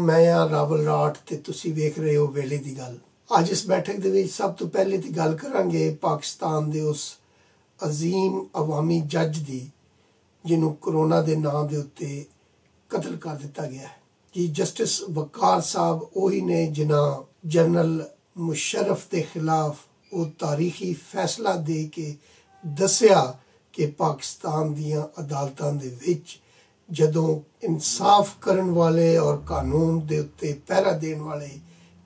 ਮੈਂ ਆ ਰਾਵਲ ਰਾਠ ਤੇ ਤੁਸੀਂ ਵੇਖ ਰਹੇ ਹੋ ਵੇਲੇ ਦੀ ਗੱਲ। ਅੱਜ ਇਸ ਬੈਠਕ ਦੇ ਵਿੱਚ ਸਭ ਤੋਂ ਪਹਿਲੇ ਤੇ ਗੱਲ ਕਰਾਂਗੇ ਪਾਕਿਸਤਾਨ ਦੇ ਉਸ ਅਜ਼ੀਮ ਅਵਾਮੀ ਜੱਜ ਦੀ ਜਿਹਨੂੰ ਕਰੋਨਾ ਦੇ ਨਾਂ ਦੇ ਉੱਤੇ ਕਤਲ ਕਰ ਦਿੱਤਾ ਗਿਆ ਹੈ। ਕਿ ਜਸਟਿਸ ਵਕਾਰ ਸਾਹਿਬ ਉਹੀ ਨੇ ਜਿਨ੍ਹਾਂ ਜਨਰਲ ਮੁਸ਼ਰਫ ਦੇ ਖਿਲਾਫ ਉਹ ਤਾਰੀਖੀ ਫੈਸਲਾ ਦੇ ਕੇ ਦੱਸਿਆ ਕਿ ਪਾਕਿਸਤਾਨ ਦੀਆਂ ਅਦਾਲਤਾਂ ਦੇ ਵਿੱਚ ਜਦੋਂ ਇਨਸਾਫ ਕਰਨ ਵਾਲੇ ਔਰ ਕਾਨੂੰਨ ਦੇ ਉੱਤੇ ਪਹਿਰਾ ਦੇਣ ਵਾਲੇ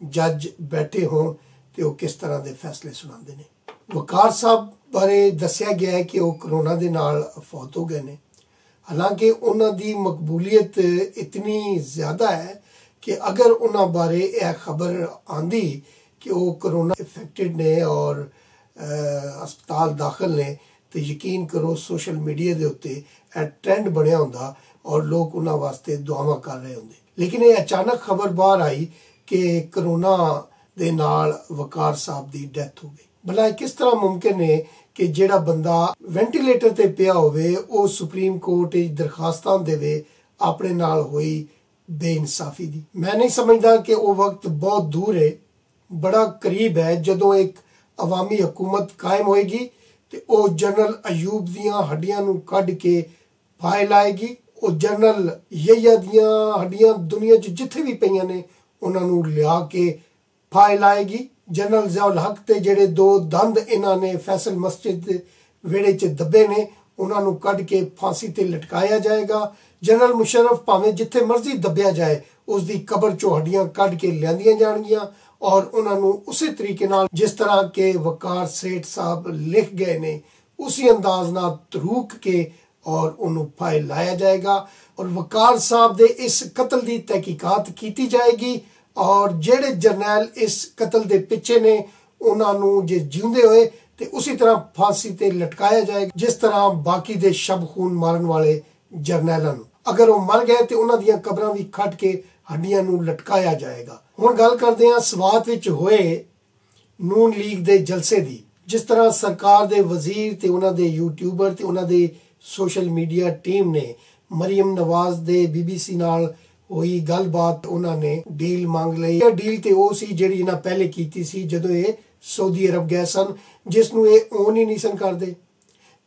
ਜੱਜ ਬੈਠੇ ਹੋਣ ਤੇ ਉਹ ਕਿਸ ਤਰ੍ਹਾਂ ਦੇ ਫੈਸਲੇ ਸੁਣਾਉਂਦੇ ਨੇ। ਵਕਾਰ ਸਾਹਿਬ ਬਾਰੇ ਦੱਸਿਆ ਗਿਆ ਹੈ ਕਿ ਉਹ ਕਰੋਨਾ ਦੇ ਨਾਲ ਫੌਤ ਹੋ ਗਏ ਨੇ। ਹਾਲਾਂਕਿ ਉਹਨਾਂ ਦੀ ਮਕਬੂਲੀਅਤ ਇਤਨੀ ਜ਼ਿਆਦਾ ਹੈ ਕਿ ਅਗਰ ਉਹਨਾਂ ਬਾਰੇ ਇਹ ਖਬਰ ਆਂਦੀ ਕਿ ਉਹ ਕਰੋਨਾ ਇਫੈਕਟਡ ਨੇ ਔਰ ਹਸਪਤਾਲ ਦਾਖਲ ਨੇ ਤੇ ਯਕੀਨ ਕਰੋ ਸੋਸ਼ਲ ਮੀਡੀਆ ਦੇ ਉੱਤੇ ਇਹ ਟ੍ਰੈਂਡ ਬਣਿਆ ਹੁੰਦਾ ਔਰ ਲੋਕ ਉਹਨਾਂ ਵਾਸਤੇ ਦੁਆਵਾਂ ਕਰ ਰਹੇ ਹੁੰਦੇ। ਲੇਕਿਨ ਇਹ ਅਚਾਨਕ ਖਬਰ ਬਾਹਰ ਆਈ ਕਿ ਕਰੋਨਾ ਦੇ ਨਾਲ ਵਕਾਰ ਸਾਹਿਬ ਦੀ ਡੈਥ ਹੋ ਗਈ। ਭਲਾ ਕਿਸ ਤਰ੍ਹਾਂ ਮੁਮਕਿਨ ਹੈ ਕਿ ਜਿਹੜਾ ਬੰਦਾ ਵੈਂਟੀਲੇਟਰ ਤੇ ਪਿਆ ਹੋਵੇ ਉਹ ਸੁਪਰੀਮ ਕੋਰਟ ਵਿੱਚ ਦਰਖਾਸਤਾਂ ਦੇਵੇ ਆਪਣੇ ਨਾਲ ਹੋਈ ਬੇਇਨਸਾਫੀ ਦੀ। ਮੈਂ ਨਹੀਂ ਸਮਝਦਾ ਕਿ ਉਹ ਵਕਤ ਬਹੁਤ ਦੂਰ ਹੈ, ਬੜਾ ਕਰੀਬ ਹੈ ਜਦੋਂ ਇੱਕ ਅਵਾਮੀ ਹਕੂਮਤ ਕਾਇਮ ਹੋਏਗੀ ਤੇ ਉਹ ਜਨਰਲ ਅਯੂਬ ਦੀਆਂ ਹੱਡੀਆਂ ਨੂੰ ਕੱਢ ਕੇ ਫਾਇਲ ਲਾਏਗੀ। ਉਹ ਜਨਰਲ ਯਹੀਆ ਦੀਆਂ ਹੱਡੀਆਂ ਦੁਨੀਆ 'ਚ ਜਿੱਥੇ ਵੀ ਪਈਆਂ ਨੇ ਉਹਨਾਂ ਨੂੰ ਲਿਆ ਕੇ ਫਾਇਲ ਲਾਏਗੀ। ਜਨਰਲ ਜ਼ਿਆਉਲ ਹਕ ਤੇ ਜਿਹੜੇ 2 ਦੰਦ ਇਹਨਾਂ ਨੇ ਫੈਸਲ ਮਸਜਿਦ ਦੇ ਵਿਹੜੇ 'ਚ ਦੱਬੇ ਨੇ ਉਹਨਾਂ ਨੂੰ ਕੱਢ ਕੇ ਫਾਂਸੀ ਤੇ ਲਟਕਾਇਆ ਜਾਏਗਾ। ਜਨਰਲ ਮੁਸ਼ਰਫ ਭਾਵੇਂ ਜਿੱਥੇ ਮਰਜ਼ੀ ਦੱਬਿਆ ਜਾਏ ਉਸ ਦੀ ਕਬਰ 'ਚੋਂ ਹੱਡੀਆਂ ਕੱਢ ਕੇ ਲਿਆਂਦੀਆਂ ਜਾਣਗੀਆਂ ਔਰ ਉਹਨਾਂ ਨੂੰ ਉਸੇ ਤਰੀਕੇ ਨਾਲ ਜਿਸ ਤਰ੍ਹਾਂ ਕਿ ਵਕਾਰ ਸੇਠ ਸਾਹਿਬ ਲਿਖ ਗਏ ਨੇ ਉਸੇ ਅੰਦਾਜ਼ ਨਾਲ ਤਰੂਕ ਕੇ ਔਰ ਉਹਨੂੰ ਫਾਇਲ ਲਾਇਆ ਜਾਏਗਾ ਔਰ ਵਕਾਰ ਸਾਹਿਬ ਦੇ ਇਸ ਕਤਲ ਦੀ ਤਹਿਕੀਕਾਤ ਕੀਤੀ ਜਾਏਗੀ ਔਰ ਜਿਹੜੇ ਜਰਨੈਲ ਇਸ ਕਤਲ ਦੇ ਪਿੱਛੇ ਨੇ ਉਹਨਾਂ ਨੂੰ ਜੇ ਜਿਉਂਦੇ ਹੋਏ ਤੇ ਉਸੇ ਤਰ੍ਹਾਂ ਫਾਂਸੀ ਤੇ ਲਟਕਾਇਆ ਜਾਏਗਾ ਜਿਸ ਤਰ੍ਹਾਂ ਬਾਕੀ ਦੇ ਸ਼ਬ ਖੂਨ ਮਾਰਨ ਵਾਲੇ ਜਰਨੈਲਾਂ ਨੂੰ। ਅਗਰ ਉਹ ਮਰ ਗਏ ਤੇ ਉਹਨਾਂ ਦੀਆਂ ਕਬਰਾਂ ਵੀ ਖੱਟ ਕੇ ਹੱਡੀਆਂ ਨੂੰ ਲਟਕਾਇਆ ਜਾਏਗਾ। ਹੁਣ ਗੱਲ ਕਰਦੇ ਹਾਂ ਸਵਾਤ ਵਿੱਚ ਹੋਏ ਨੂਨ ਲੀਗ ਦੇ ਜਲਸੇ ਦੀ। ਜਿਸ ਤਰ੍ਹਾਂ ਸਰਕਾਰ ਦੇ ਵਜ਼ੀਰ ਤੇ ਉਹਨਾਂ ਦੇ ਯੂਟਿਊਬਰ ਤੇ ਉਹਨਾਂ ਦੇ ਸੋਸ਼ਲ ਮੀਡੀਆ ਟੀਮ ਨੇ ਮਰੀਮ ਨਵਾਜ਼ ਦੇ BBC ਨਾਲ ਹੋਈ ਗੱਲਬਾਤ ਉਹਨਾਂ ਨੇ ਡੀਲ ਮੰਗ ਲਈ। ਇਹ ਡੀਲ ਤੇ ਉਹ ਸੀ ਜਿਹੜੀ ਇਹਨਾਂ ਪਹਿਲੇ ਕੀਤੀ ਸੀ ਜਦੋਂ ਇਹ ਸਾਊਦੀ ਅਰਬ ਗਏ ਸਨ, ਜਿਸ ਨੂੰ ਇਹ ਓਨ ਹੀ ਨਹੀਂ ਸਨ ਕਰਦੇ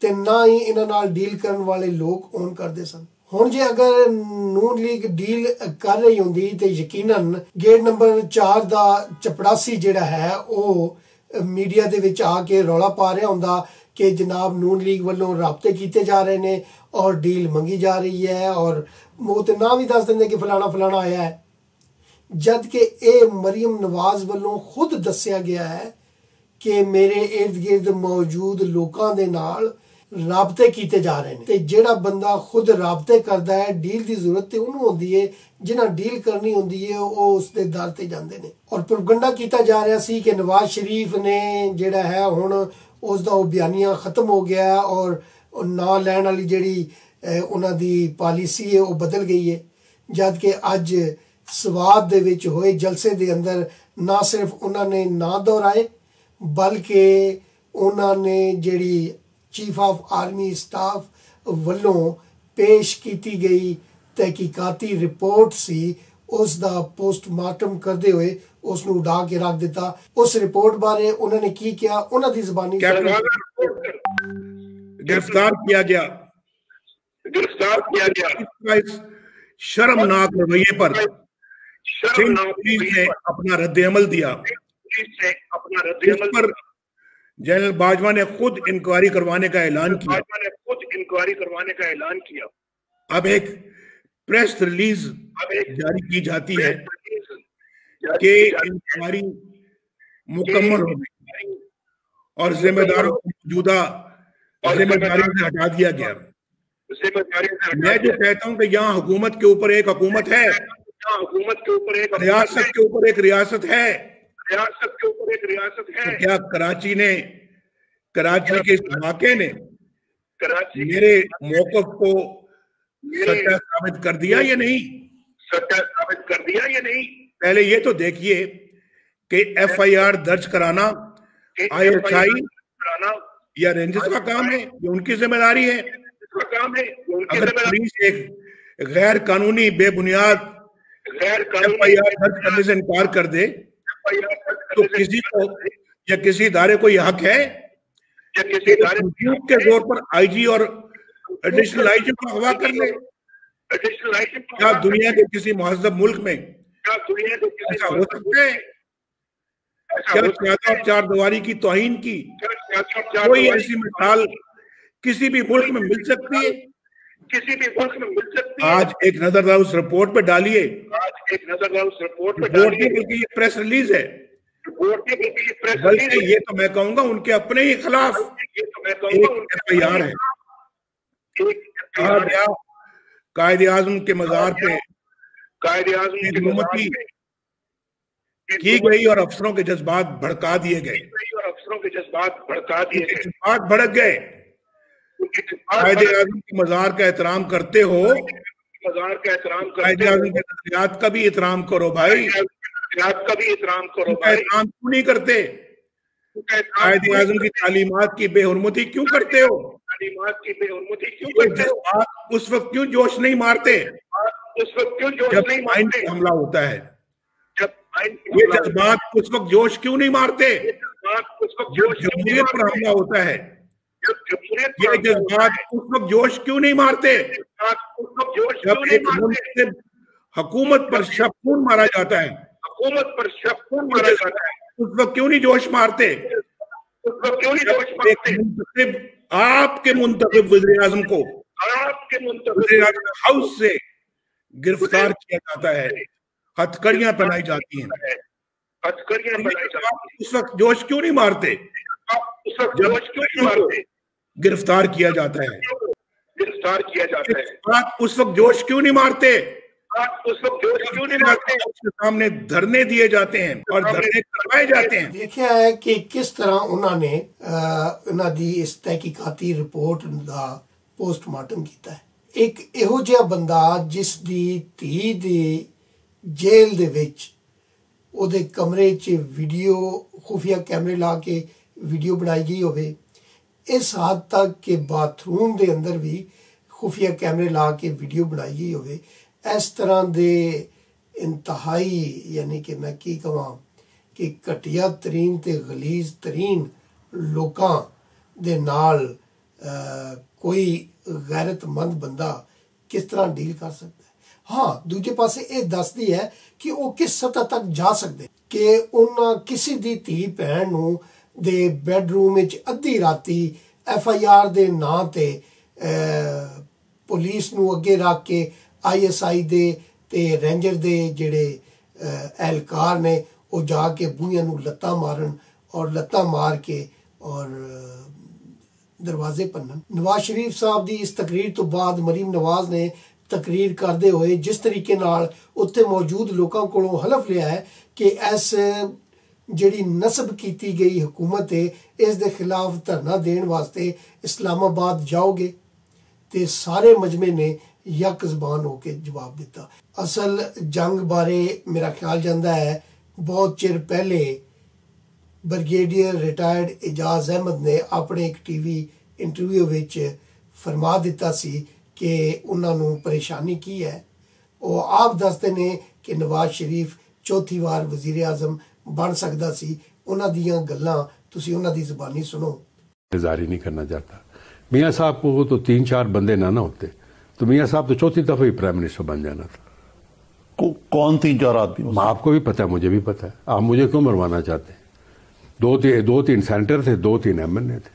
ਤੇ ਨਾ ਹੀ ਇਹਨਾਂ ਨਾਲ ਡੀਲ ਕਰਨ ਵਾਲੇ ਲੋਕ ਓਨ ਕਰਦੇ ਸਨ। ਹੁਣ ਜੇ ਅਗਰ ਨੂਨ ਲੀਗ ਡੀਲ ਕਰ ਰਹੀ ਹੁੰਦੀ ਤੇ ਯਕੀਨਨ ਗੇਟ ਨੰਬਰ 4 ਦਾ ਚਪੜਾਸੀ ਜਿਹੜਾ ਹੈ ਉਹ ਮੀਡੀਆ ਦੇ ਵਿੱਚ ਆ ਕੇ ਰੌਲਾ ਪਾ ਰਿਹਾ ਹੁੰਦਾ ਕਿ ਜਨਾਬ ਨੂਨ ਲੀਗ ਵੱਲੋਂ ਰਾਬਤੇ ਕੀਤੇ ਜਾ ਰਹੇ ਨੇ ਔਰ ਡੀਲ ਮੰਗੀ ਜਾ ਰਹੀ ਹੈ ਔਰ ਉਹ ਤੇ ਨਾ ਵੀ ਦੱਸ ਦਿੰਦੇ ਕਿ ਫਲਾਣਾ ਫਲਾਣਾ ਆਇਆ ਹੈ, ਜਦ ਕਿ ਇਹ ਮਰੀਮ ਨਵਾਜ਼ ਵੱਲੋਂ ਖੁਦ ਦੱਸਿਆ ਗਿਆ ਹੈ ਕਿ ਮੇਰੇ ਇਰਦ ਗਿਰਦ ਮੌਜੂਦ ਲੋਕਾਂ ਦੇ ਨਾਲ ਰਾਬਤੇ ਕੀਤੇ ਜਾ ਰਹੇ ਨੇ। ਤੇ ਜਿਹੜਾ ਬੰਦਾ ਖੁਦ ਰਾਬਤੇ ਕਰਦਾ ਹੈ ਡੀਲ ਦੀ ਜ਼ਰੂਰਤ ਤੇ ਉਹਨੂੰ ਹੁੰਦੀ ਹੈ, ਜਿਹਨਾਂ ਡੀਲ ਕਰਨੀ ਹੁੰਦੀ ਹੈ ਉਹ ਉਸ ਦੇ ਦਰ ਤੇ ਜਾਂਦੇ ਨੇ। ਔਰ ਪ੍ਰੋਪਗੰਡਾ ਕੀਤਾ ਜਾ ਰਿਹਾ ਸੀ ਕਿ ਨਵਾਜ਼ ਸ਼ਰੀਫ ਨੇ ਜਿਹੜਾ ਹੈ ਹੁਣ ਉਸ ਦਾ ਉਹ ਬਿਆਨੀਆ ਖਤਮ ਹੋ ਗਿਆ ਔਰ ਨਾਂ ਲੈਣ ਵਾਲੀ ਜਿਹੜੀ ਉਹਨਾਂ ਦੀ ਪਾਲਿਸੀ ਹੈ ਉਹ ਬਦਲ ਗਈ ਹੈ। ਜਦ ਕਿ ਅੱਜ ਸਵਾਤ ਦੇ ਵਿੱਚ ਹੋਏ ਜਲਸੇ ਦੇ ਅੰਦਰ ਨਾ ਸਿਰਫ ਉਹਨਾਂ ਨੇ ਨਾਂ ਦੁਹਰਾਏ ਬਲਕਿ ਉਹਨਾਂ ਨੇ ਜਿਹੜੀ ਚੀਫ ਆਫ ਆਰਮੀ ਸਟਾਫ ਵੱਲੋਂ ਪੇਸ਼ ਕੀਤੀ ਗਈ ਤਹਿਕੀਕਾਤੀ ਰਿਪੋਰਟ ਸੀ ਉਸ ਦਾ ਪੋਸਟਮਾਰਟਮ ਕਰਦੇ ਹੋਏ ਉਸ ਨੂੰ ਉਡਾ ਕੇ ਰੱਖ ਦਿੱਤਾ। ਉਸ ਰਿਪੋਰਟ ਬਾਰੇ ਉਹਨਾਂ ਨੇ ਕੀ ਕਿਹਾ ਉਹਨਾਂ ਦੀ ਜ਼ਬਾਨੀ गिरफ्तार किया गया इस शर्मनाक रवैये पर पुलिस ने अपना रद्द-ए-अमल दिया। इस पर जनरल बाजवा ने खुद इंक्वायरी करवाने का ऐलान किया। अब एक प्रेस रिलीज जारी की जाती है कि इंक्वायरी मुकम्मल हो गई और जिम्मेदारों को मौजूदा जिम्मेदारी से हटा दिया गया। मैं जो कहता हूं कि यहाँ हुकूमत के ऊपर एक हुकूमत है, रियासत के ऊपर एक रियासत है। तो क्या कराची के इस वाक़े ने मेरे मौक़िफ़ को सच्चा साबित कर दिया या नहीं? पहले ये तो देखिए कि FIR दर्ज कराना ISI या रेंजर्स का काम है, ये उनकी जिम्मेदारी है। अगर पुलिस एक गैर कानूनी बेबुनियाद FIR दर्ज करने से इनकार कर दे तो किसी को या किसी इदारे को यह हक है कि संदूक के जोर पर IG और एडिशनल IG को अगवा कर ले? क्या दुनिया के किसी महज़ब मुल्क में ऐसा हो सकता है? क्या चादर और चार दीवारी की तौहीन की कोई ऐसी मिसाल किसी भी मुल्क में मिल सकती है? आज एक नजर उस रिपोर्ट पे डालिए, रिपोर्ट नहीं बल्कि ये प्रेस रिलीज है, बल्कि ये तो मैं कहूंगा उनके अपने ही खिलाफ एक FIR है। कहा गया कायदे आज़म के मज़ार पे हुकूमती की गई और अफसरों के जज्बात भड़का दिए गए, जज्बात भड़क गए। कायदे आज़म के मज़ार का एहतराम करते हो, कायदे आज़म के नज़रियात का भी एहतराम करो भाई, एहतराम क्यों नहीं करते? कायदे आज़म की तालीमात की बेहुरमती क्यों करते हो? उस वक्त क्यों जोश नहीं मारते जब आइन पर हमला होता है? ये जज्बात उस वक्त जोश क्यों नहीं मारते जब जमहूरियत पर हमला होता है? ये जज्बात उस वक्त जोश क्यों नहीं मारते जब एक मुल्क से हुकूमत पर शबखून मारा जाता है? उस वक्त क्यों नहीं जोश मारते? आपके मुंतखब वज़ीर आज़म को वज़ीर आज़म हाउस से गिरफ्तार किया जाता है, हथकड़ियां पहनाई जाती हैं, उस वक्त जोश क्यों नहीं मारते जब गिरफ्तार किया जाता है? उस वक्त जोश क्यों नहीं मारते उसके सामने धरने दिए जाते हैं और धरने करवाए जाते हैं? देखिया है कि किस तरह उन्होंने उन्हां दी इस तहकीकाती रिपोर्ट का पोस्टमार्टम किया है। एक ਇਹੋ ਜਿਹਾ ਬੰਦਾ ਜਿਸ ਦੀ ਧੀ ਦੀ ਜੇਲ੍ਹ ਦੇ ਵਿੱਚ ਉਹਦੇ ਕਮਰੇ 'ਚ ਵੀਡੀਓ ਖੁਫੀਆ ਕੈਮਰੇ ਲਾ ਕੇ ਵੀਡੀਓ ਬਣਾਈ ਗਈ ਹੋਵੇ, ਇਸ ਹੱਦ ਤੱਕ ਕਿ ਬਾਥਰੂਮ ਦੇ ਅੰਦਰ ਵੀ ਖੁਫੀਆ ਕੈਮਰੇ ਲਾ ਕੇ ਵੀਡੀਓ ਬਣਾਈ ਗਈ ਹੋਵੇ, ਇਸ ਤਰ੍ਹਾਂ ਦੇ ਇੰਤਹਾਈ ਯਾਨੀ ਕਿ ਮੈਂ ਕੀ ਕਹਾਂ ਕਿ ਘਟੀਆ ਤਰੀਨ ਤੇ ਗਲੀਜ਼ ਤਰੀਨ ਲੋਕਾਂ ਦੇ ਨਾਲ ਕੋਈ ਗੈਰਤਮੰਦ ਬੰਦਾ ਕਿਸ ਤਰ੍ਹਾਂ ਡੀਲ ਕਰ ਸਕਦਾ ਹੈ। ਹਾਂ, ਦੂਜੇ ਪਾਸੇ ਇਹ ਦੱਸਦੀ ਹੈ ਕਿ ਉਹ ਕਿਸ ਸਤਹ ਤੱਕ ਜਾ ਸਕਦੇ ਕਿ ਉਹਨਾਂ ਕਿਸੇ ਦੀ ਧੀ ਭੈਣ ਨੂੰ ਦੇ ਬੈਡਰੂਮ ਵਿੱਚ ਅੱਧੀ ਰਾਤੀ FIR ਦੇ ਨਾਂ ਤੇ ਪੁਲਿਸ ਨੂੰ ਅੱਗੇ ਰੱਖ ਕੇ ISI ਦੇ ਤੇ ਰੇਂਜਰ ਦੇ ਜਿਹੜੇ ਅਹਿਲਕਾਰ ਨੇ ਉਹ ਜਾ ਕੇ ਬੂਹਿਆਂ ਨੂੰ ਲੱਤਾਂ ਮਾਰਨ ਔਰ ਲੱਤਾਂ ਮਾਰ ਕੇ ਔਰ ਦਰਵਾਜ਼ੇ ਭੰਨਣ। ਨਵਾਜ਼ ਸ਼ਰੀਫ ਸਾਹਿਬ ਦੀ ਇਸ ਤਕਰੀਰ ਤੋਂ ਬਾਅਦ ਮਰੀਮ ਨਵਾਜ਼ ਨੇ ਤਕਰੀਰ ਕਰਦੇ ਹੋਏ ਜਿਸ ਤਰੀਕੇ ਨਾਲ ਉੱਥੇ ਮੌਜੂਦ ਲੋਕਾਂ ਕੋਲੋਂ ਹਲਫ ਲਿਆ ਹੈ ਕਿ ਇਸ ਜਿਹੜੀ ਨਸਬ ਕੀਤੀ ਗਈ ਹਕੂਮਤ ਹੈ ਇਸ ਦੇ ਖਿਲਾਫ ਧਰਨਾ ਦੇਣ ਵਾਸਤੇ ਇਸਲਾਮਾਬਾਦ ਜਾਓਗੇ, ਤੇ ਸਾਰੇ ਮਜਮੇ ਨੇ ਯਕ ਜ਼ਬਾਨ ਹੋ ਕੇ ਜਵਾਬ ਦਿੱਤਾ। ਅਸਲ ਜੰਗ ਬਾਰੇ ਮੇਰਾ ਖਿਆਲ ਜਾਂਦਾ ਹੈ ਬਹੁਤ ਚਿਰ ਪਹਿਲੇ ਬ੍ਰਿਗੇਡੀਅਰ ਰਿਟਾਇਰਡ ਇਜਾਜ਼ ਅਹਿਮਦ ਨੇ ਆਪਣੇ ਇੱਕ TV ਇੰਟਰਵਿਊ ਵਿੱਚ ਫਰਮਾ ਦਿੱਤਾ ਸੀ ਕਿ ਉਹਨਾਂ ਨੂੰ ਪਰੇਸ਼ਾਨੀ ਕੀ ਹੈ। ਉਹ ਆਪ ਦੱਸਦੇ ਨੇ ਕਿ ਨਵਾਜ਼ ਸ਼ਰੀਫ ਚੌਥੀ ਵਾਰ ਵਜ਼ੀਰ ਆਜ਼ਮ ਬਣ ਸਕਦਾ ਸੀ। ਉਹਨਾਂ ਦੀਆਂ ਗੱਲਾਂ ਤੁਸੀਂ ਉਹਨਾਂ ਦੀ ਜ਼ਬਾਨੀ ਸੁਣੋ। जारी नहीं करना चाहता मियाँ साहब को, तो 3-4 बंदे ना होते तो मियाँ साहब तो चौथी दफा ही प्राइम मिनिस्टर बन जाना था। कौन 3-4 आदमी? आपको भी पता है, मुझे भी पता है, आप मुझे क्यों मरवाना चाहते हैं? 2-3 सेनेटर थे, 2-3 MNA थे।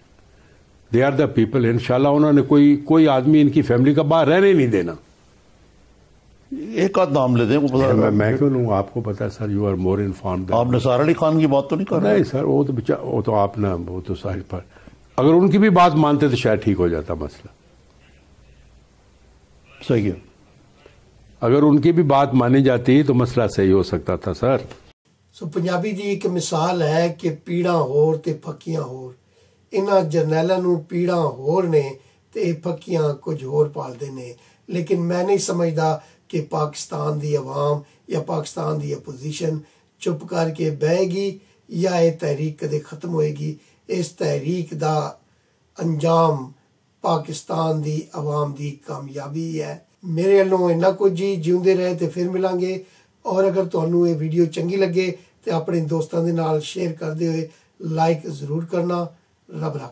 They are the people. इंशाल्लाह उन्होंने कोई आदमी इनकी फैमिली का बाहर रहने नहीं देना। एक आध नाम ले दें, मैं क्यों लूँ? आपको पता है sir, you are more informed. आप निसार अली खान की बात तो नहीं कर रहे? नहीं सर, वो तो आप ना, वो तो साहिल पर अगर उनकी भी बात मानते तो शायद ठीक हो जाता मसला। सही है, अगर उनकी भी बात मानी जाती तो मसला सही हो सकता था सर। ਸੋ ਪੰਜਾਬੀ ਦੀ ਇੱਕ ਮਿਸਾਲ ਹੈ ਕਿ ਪੀੜਾਂ ਹੋਰ ਤੇ ਫੱਕੀਆਂ ਹੋਰ। ਇਹਨਾਂ ਜਰਨੈਲਾਂ ਨੂੰ ਪੀੜਾਂ ਹੋਰ ਨੇ ਤੇ ਫੱਕੀਆਂ ਕੁਝ ਹੋਰ ਪਾਲਦੇ ਨੇ। ਲੇਕਿਨ ਮੈਂ ਨਹੀਂ ਸਮਝਦਾ ਕਿ ਪਾਕਿਸਤਾਨ ਦੀ ਆਵਾਮ ਜਾਂ ਪਾਕਿਸਤਾਨ ਦੀ ਅਪੋਜੀਸ਼ਨ ਚੁੱਪ ਕਰਕੇ ਬਹਿਗੀ ਜਾਂ ਇਹ ਤਹਿਰੀਕ ਕਦੇ ਖਤਮ ਹੋਏਗੀ। ਇਸ ਤਹਿਰੀਕ ਦਾ ਅੰਜਾਮ ਪਾਕਿਸਤਾਨ ਦੀ ਆਵਾਮ ਦੀ ਕਾਮਯਾਬੀ ਹੈ। ਮੇਰੇ ਵੱਲੋਂ ਇੰਨਾ ਕੁਝ ਜੀ। ਜਿਉਂਦੇ ਰਹੇ ਤੇ ਫਿਰ ਮਿਲਾਂਗੇ। ਔਰ ਅਗਰ ਤੁਹਾਨੂੰ ਇਹ ਵੀਡੀਓ ਚੰਗੀ ਲੱਗੇ ਤੇ ਆਪਣੇ ਦੋਸਤਾਂ ਦੇ ਨਾਲ ਸ਼ੇਅਰ ਕਰਦੇ ਹੋਏ ਲਾਈਕ ਜ਼ਰੂਰ ਕਰਨਾ। ਰੱਬ ਰੱਖ।